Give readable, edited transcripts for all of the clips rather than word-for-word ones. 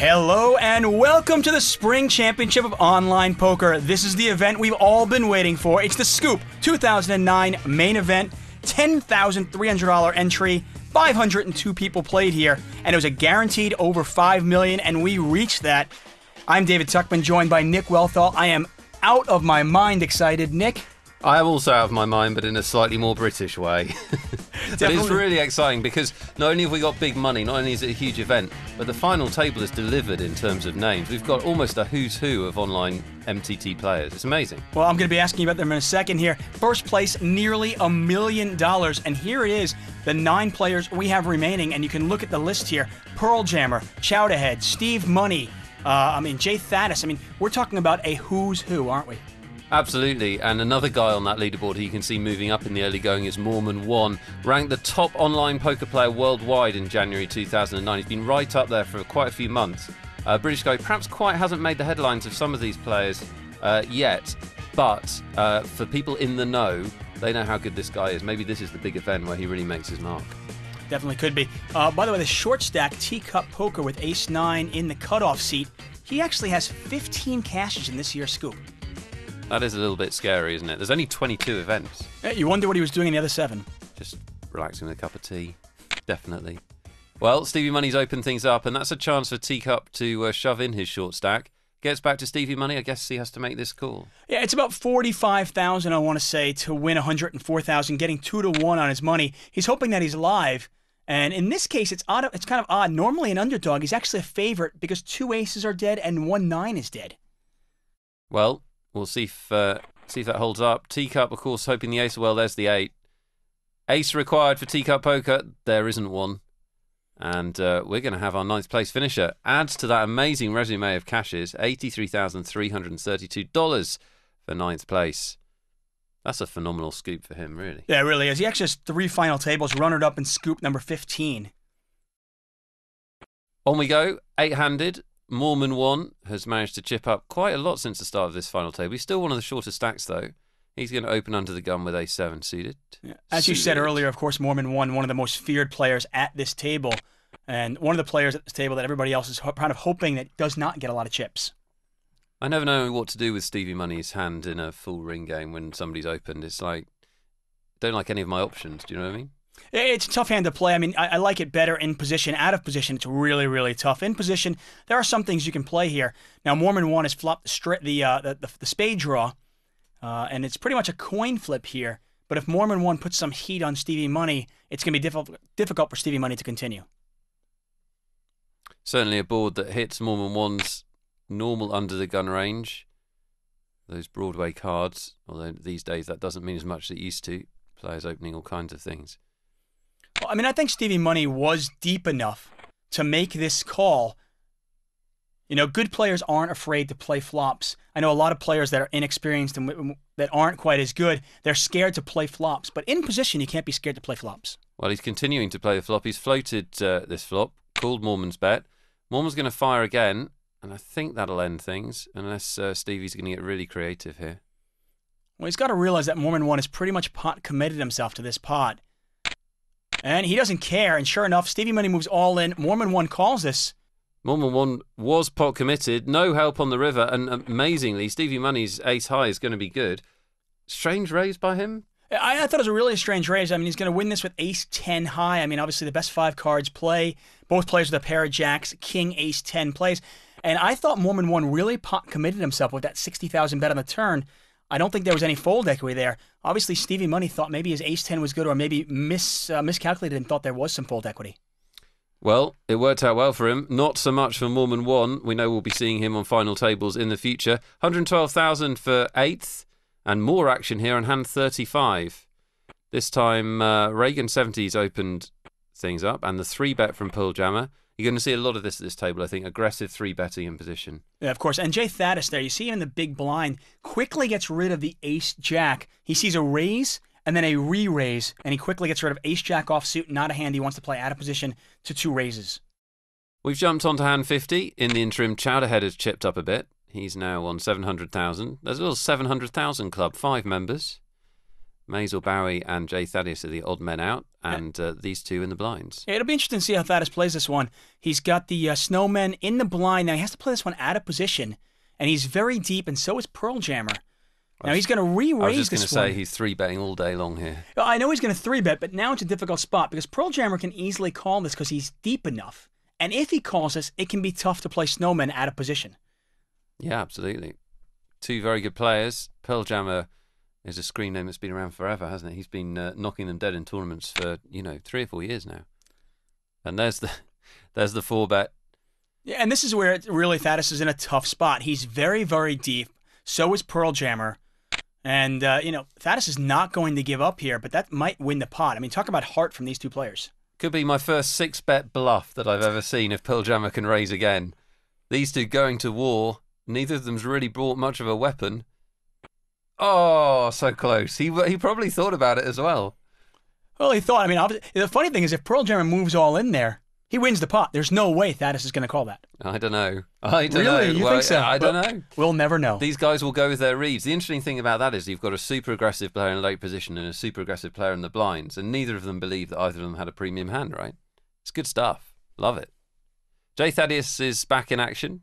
Hello and welcome to the Spring Championship of Online Poker. This is the event we've all been waiting for. It's the Scoop 2009 main event, $10,300 entry, 502 people played here, and it was a guaranteed over $5 million, and we reached that. I'm David Tuckman, joined by Nick Welthall. I am out of my mind excited. Nick? I am also out of my mind, but in a slightly more British way. But it's really exciting because not only have we got big money, not only is it a huge event, but the final table is delivered in terms of names. We've got almost a who's who of online MTT players. It's amazing. Well, I'm going to be asking you about them in a second here. First place, nearly $1 million. And here it is, the 9 players we have remaining. And you can look at the list here. Pearl Jammer, Chowderhead, Steve Money, j.thaddeus. We're talking about a who's who, aren't we? Absolutely, and another guy on that leaderboard who you can see moving up in the early going is Mormon1, ranked the top online poker player worldwide in January 2009. He's been right up there for quite a few months. British guy perhaps quite hasn't made the headlines of some of these players yet, but for people in the know, they know how good this guy is. Maybe this is the big event where he really makes his mark. Definitely could be. By the way, the short stack Teacup Poker with Ace-9 in the cutoff seat, he actually has 15 cashes in this year's Scoop. That is a little bit scary, isn't it? There's only 22 events. Yeah, you wonder what he was doing in the other 7. Just relaxing with a cup of tea. Definitely. Well, Stevie Money's opened things up, and that's a chance for Teacup to shove in his short stack. Gets back to Stevie Money. I guess he has to make this call. Yeah, it's about 45,000, I want to say, to win 104,000, getting 2-1 on his money. He's hoping that he's live. And in this case, it's odd. It's kind of odd. Normally, an underdog, he's actually a favorite because 2 aces are dead and 1 9 is dead. Well, we'll see if that holds up. Teacup, of course, hoping the ace. Well, there's the 8. Ace required for Teacup Poker. There isn't one. And we're going to have our 9th place finisher. Adds to that amazing resume of cashes, $83,332 for 9th place. That's a phenomenal scoop for him, really. Yeah, it really is. He actually has 3 final tables, runner-up in Scoop number 15. On we go, 8-handed. Mormon1 has managed to chip up quite a lot since the start of this final table. He's still one of the shortest stacks, though. He's going to open under the gun with A7 suited. Yeah. As you said earlier, of course, Mormon1, one of the most feared players at this table, and one of the players at this table that everybody else is kind of hoping that does not get a lot of chips. I never know what to do with Stevie Money's hand in a full ring game when somebody's opened. It's like, don't like any of my options. Do you know what I mean? It's a tough hand to play. I like it better in position. Out of position, it's really, really tough. In position, there are some things you can play here. Now, Mormon1 has flopped the spade draw, and it's pretty much a coin flip here. But if Mormon1 puts some heat on Stevie Money, it's going to be difficult for Stevie Money to continue. Certainly a board that hits Mormon1's normal under-the-gun range. Those Broadway cards, although these days that doesn't mean as much as it used to. Players opening all kinds of things. Well, I think Stevie Money was deep enough to make this call. You know, good players aren't afraid to play flops. I know a lot of players that are inexperienced and that aren't quite as good, they're scared to play flops. But in position, you can't be scared to play flops. Well, he's continuing to play the flop. He's floated this flop, called Mormon's bet. Mormon's going to fire again, and I think that'll end things, unless Stevie's going to get really creative here. Well, he's got to realize that Mormon1 has pretty much pot committed himself to this pot. And he doesn't care, and sure enough, Stevie Money moves all in. Mormon1 calls this. Mormon1 was pot committed, no help on the river, and amazingly, Stevie Money's ace high is going to be good. Strange raise by him? I thought it was a really strange raise. He's going to win this with ace-10 high. Obviously the best 5 cards play. Both players with a pair of jacks, king, ace-10 plays. And I thought Mormon1 really pot committed himself with that 60,000 bet on the turn. I don't think there was any fold equity there. Obviously, Stevie Money thought maybe his ace-10 was good, or maybe miscalculated and thought there was some fold equity. Well, it worked out well for him. Not so much for Mormon1. We know we'll be seeing him on final tables in the future. 112,000 for 8th, and more action here on hand 35. This time, Reagan 70s opened things up, and the 3-bet from Pearl Jammer. You're going to see a lot of this at this table, I think. Aggressive 3-betting in position. Yeah, of course. And j.thaddeus there, you see him in the big blind, quickly gets rid of the ace-jack. He sees a raise and then a re-raise, and he quickly gets rid of ace-jack offsuit, not a hand he wants to play out of position, to 2 raises. We've jumped on to hand 50. In the interim, Chowderhead has chipped up a bit. He's now on 700,000. There's a little 700,000 club, 5 members. Maisel, Bowie and j.thaddeus are the odd men out, and these two in the blinds. Yeah, it'll be interesting to see how Thaddeus plays this one. He's got the snowmen in the blind. Now, he has to play this one out of position, and he's very deep, and so is Pearl Jammer. Now, he's going to re-raise this one. I was just going to say he's 3-betting all day long here. Well, I know he's going to 3-bet, but now it's a difficult spot, because Pearl Jammer can easily call this because he's deep enough. And if he calls this, it can be tough to play snowmen out of position. Yeah, absolutely. 2 very good players. Pearl Jammer is a screen name that's been around forever, hasn't it? He's been knocking them dead in tournaments for 3 or 4 years now. And there's the 4-bet. Yeah, and this is where Thaddeus is in a tough spot. He's very, very deep. So is Pearl Jammer. And Thaddeus is not going to give up here, but that might win the pot. I mean, talk about heart from these 2 players. Could be my first 6-bet bluff that I've ever seen if Pearl Jammer can raise again. These 2 going to war. Neither of them's really brought much of a weapon. Oh, so close. He probably thought about it as well. Well, he thought. I mean, the funny thing is, if Pearl Jammer moves all in there, he wins the pot. There's no way Thaddeus is going to call that. I don't know. Really? Know. You think so? I don't know. We'll never know. These guys will go with their reads. The interesting thing about that is you've got a super aggressive player in late position and a super aggressive player in the blinds, and neither of them believe that either of them had a premium hand, right? It's good stuff. Love it. j.thaddeus is back in action.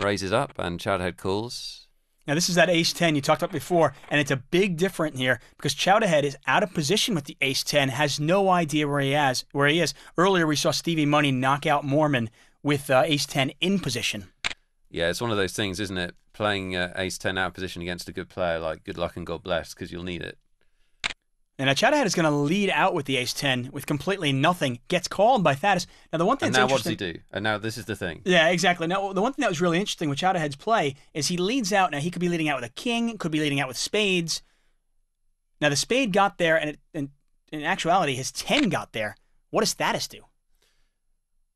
Raises up, and Chowderhead calls. Now, this is that ace-10 you talked about before, and it's a big difference here because Chowderhead is out of position with the ace-10, has no idea where he is. Earlier, we saw Stevie Money knock out Mormon with ace-10 in position. Yeah, it's one of those things, isn't it? Playing ace-10 out of position against a good player, like good luck and God bless, because you'll need it. And Chowderhead is going to lead out with the ace-10 with completely nothing. Gets called by Thaddeus. Now, the one thing that's interesting... And now what does he do? And now this is the thing. Yeah, exactly. Now, the one thing that was really interesting with Chowderhead's play is he leads out. Now, he could be leading out with a king, could be leading out with spades. Now, the spade got there, and in actuality, his 10 got there. What does Thaddeus do?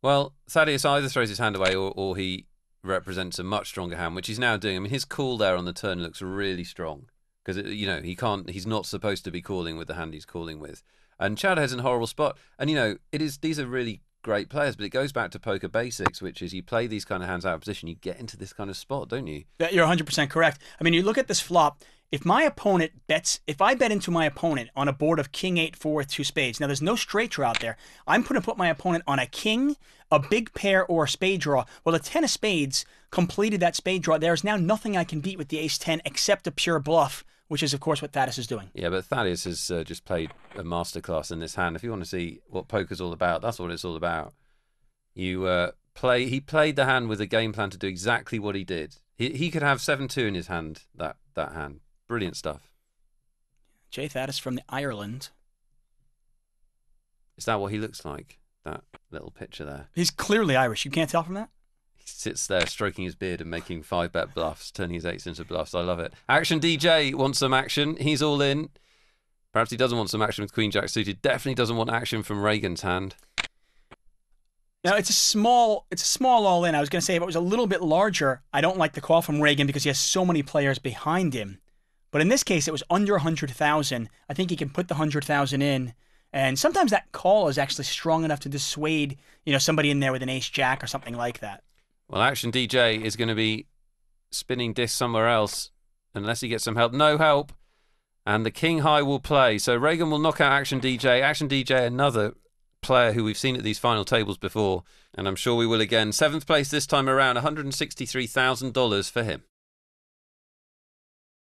Well, Thaddeus either throws his hand away or he represents a much stronger hand, which he's now doing. I mean, his call there on the turn looks really strong. Because, he's not supposed to be calling with the hand he's calling with. And Chowderhead's in a horrible spot. And, these are really great players, but it goes back to poker basics, which is you play these kind of hands out of position, you get into this kind of spot, don't you? You're 100% correct. I mean, you look at this flop. If I bet into my opponent on a board of king 8-4 with 2 spades, now there's no straight draw out there. I'm going to put my opponent on a king, a big pair, or a spade draw. Well, the 10 of spades completed that spade draw. There's now nothing I can beat with the ace-10 except a pure bluff, which is, of course, what Thaddeus is doing. Yeah, but Thaddeus has just played a masterclass in this hand. If you want to see what poker's all about, that's what it's all about. He played the hand with a game plan to do exactly what he did. He could have 7-2 in his hand, that hand. Brilliant stuff. j.thaddeus from the Ireland. Is that what he looks like? That little picture there? He's clearly Irish. You can't tell from that? He sits there stroking his beard and making 5-bet bluffs, turning his 8s into bluffs. I love it. Action DJ wants some action. He's all in. Perhaps he doesn't want some action with Queen Jack suited. Definitely doesn't want action from Reagan's hand. Now, it's a small all in. I was going to say if it was a little bit larger, I don't like the call from Reagan because he has so many players behind him. But in this case, it was under 100,000. I think he can put the 100,000 in. And sometimes that call is actually strong enough to dissuade, somebody in there with an ace-jack or something like that. Well, Action DJ is going to be spinning discs somewhere else unless he gets some help. No help. And the King High will play. So Reagan will knock out Action DJ. Action DJ, another player who we've seen at these final tables before. And I'm sure we will again. 7th place this time around, $163,000 for him.